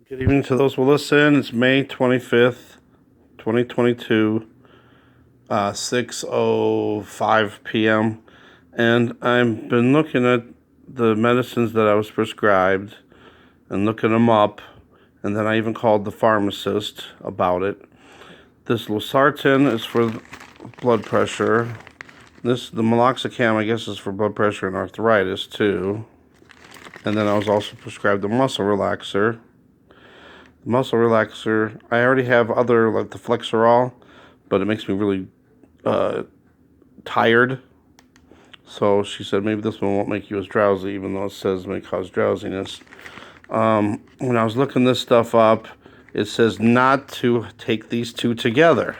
Good evening to those who listen. It's May 25th, 2022, 6:05 p.m. And I've been looking at the medicines that I was prescribed and looking them up. And then I even called the pharmacist about it. This losartan is for blood pressure. The meloxicam, I guess, is for blood pressure and arthritis, too. And then I was also prescribed a muscle relaxer. Muscle relaxer, I already have other, like the Flexerol, but it makes me really tired. So she said maybe this one won't make you as drowsy, even though it says it may cause drowsiness. When I was looking this stuff up, it says not to take these two together.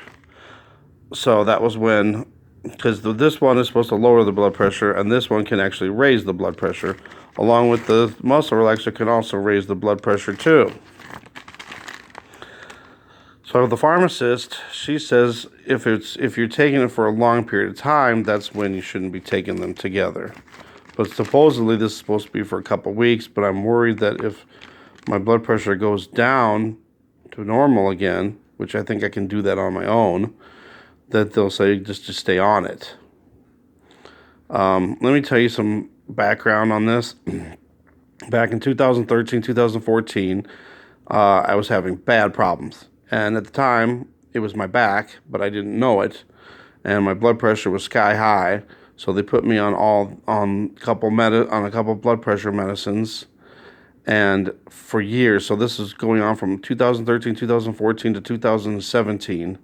So that was when, because this one is supposed to lower the blood pressure, and this one can actually raise the blood pressure. Along with the muscle relaxer can also raise the blood pressure too. So the pharmacist, she says if you're taking it for a long period of time, that's when you shouldn't be taking them together. But supposedly this is supposed to be for a couple weeks, but I'm worried that if my blood pressure goes down to normal again, which I think I can do that on my own, that they'll say just to stay on it. Let me tell you some background on this. Back in 2013, 2014, I was having bad problems. And at the time, it was my back, but I didn't know it. And my blood pressure was sky high. So they put me on a couple blood pressure medicines. And for years, so this is going on from 2013, 2014 to 2017.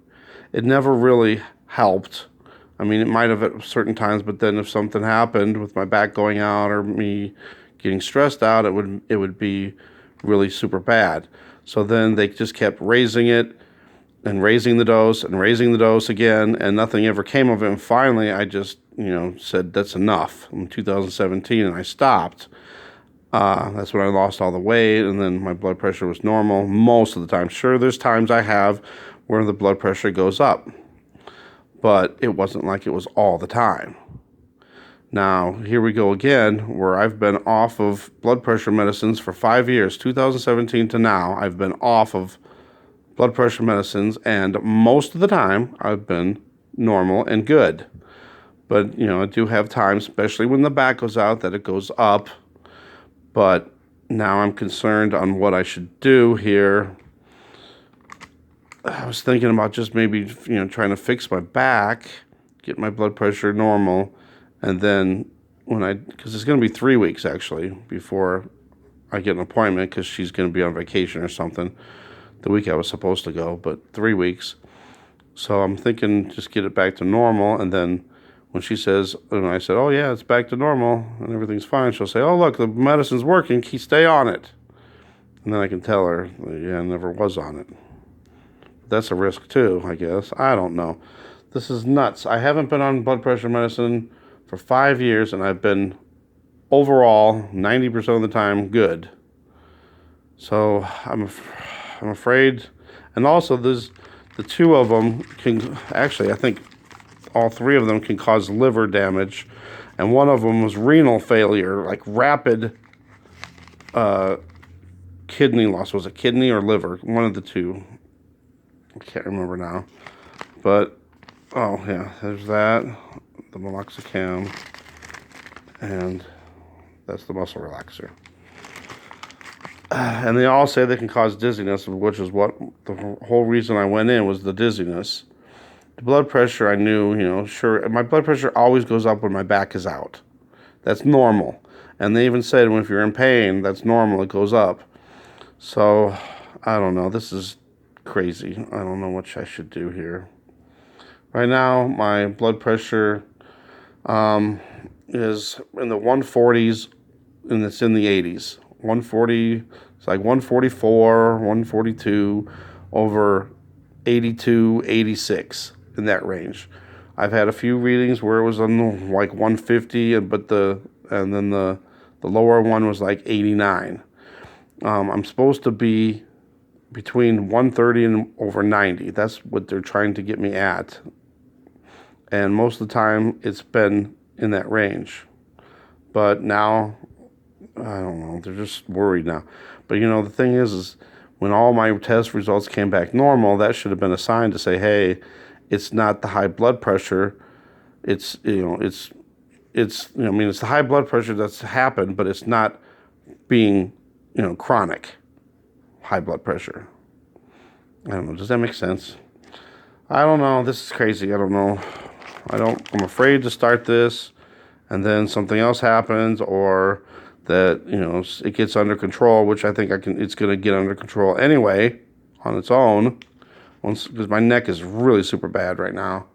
It never really helped. I mean, it might have at certain times, but then if something happened with my back going out or me getting stressed out, it would be really super bad. So then they just kept raising it and raising the dose and raising the dose again, and nothing ever came of it. And finally, I just, said that's enough in 2017, and I stopped. That's when I lost all the weight, and then my blood pressure was normal most of the time. Sure, there's times I have where the blood pressure goes up, but it wasn't like it was all the time. Now, here we go again, where I've been off of blood pressure medicines for 5 years, 2017 to now. I've been off of blood pressure medicines, and most of the time, I've been normal and good. But, I do have times, especially when the back goes out, that it goes up. But now I'm concerned on what I should do here. I was thinking about just maybe, trying to fix my back, get my blood pressure normal. And then because it's going to be 3 weeks actually before I get an appointment, because she's going to be on vacation or something the week I was supposed to go, but 3 weeks. So I'm thinking just get it back to normal. And then when she says, and I said, oh yeah, it's back to normal and everything's fine, she'll say, oh look, the medicine's working, stay on it. And then I can tell her, yeah, I never was on it. That's a risk too, I guess. I don't know. This is nuts. I haven't been on blood pressure medicine for 5 years, and I've been overall 90% of the time good. So I'm afraid, and also there's the two of them can actually, I think all three of them can cause liver damage, and one of them was renal failure, like rapid kidney loss. Was it kidney or liver? One of the two. I can't remember now, but oh yeah, there's that. The meloxicam, and that's the muscle relaxer. And they all say they can cause dizziness, which is what the whole reason I went in was the dizziness. The blood pressure, I knew, sure, my blood pressure always goes up when my back is out. That's normal. And they even said, if you're in pain, that's normal, it goes up. So, I don't know, this is crazy. I don't know what I should do here. Right now, my blood pressure is in the 140s, and it's in the 80s. 140, it's like 144, 142, over 82, 86, in that range. I've had a few readings where it was on like 150, and then the lower one was like 89. I'm supposed to be between 130 and over 90. That's what they're trying to get me at. And most of the time, it's been in that range. But now, I don't know, they're just worried now. But the thing is When all my test results came back normal, that should have been a sign to say, hey, it's not the high blood pressure. It's, I mean, it's the high blood pressure that's happened, but it's not being, chronic high blood pressure. I don't know. Does that make sense? I don't know. This is crazy. I don't know. I'm afraid to start this, and then something else happens, or that, it gets under control, which I think it's going to get under control anyway on its own, because my neck is really super bad right now.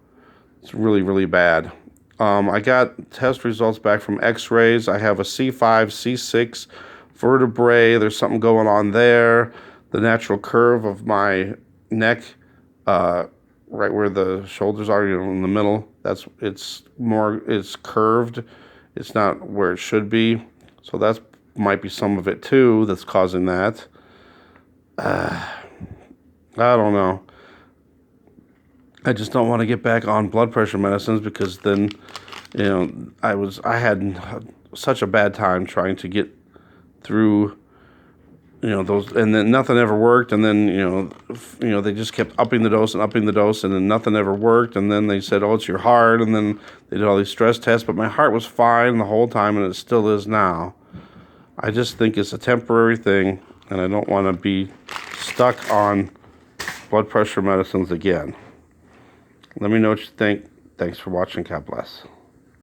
It's really, really bad. I got test results back from x-rays. I have a C5, C6 vertebrae. There's something going on there. The natural curve of my neck, right where the shoulders are, in the middle, it's curved. It's not where it should be. So that might be some of it too that's causing that. I don't know. I just don't want to get back on blood pressure medicines, because then, I had such a bad time trying to get through, those, and then nothing ever worked, and then, they just kept upping the dose, and then nothing ever worked, and then they said, oh, it's your heart, and then they did all these stress tests, but my heart was fine the whole time, and it still is now. I just think it's a temporary thing, and I don't want to be stuck on blood pressure medicines again. Let me know what you think. Thanks for watching. God bless.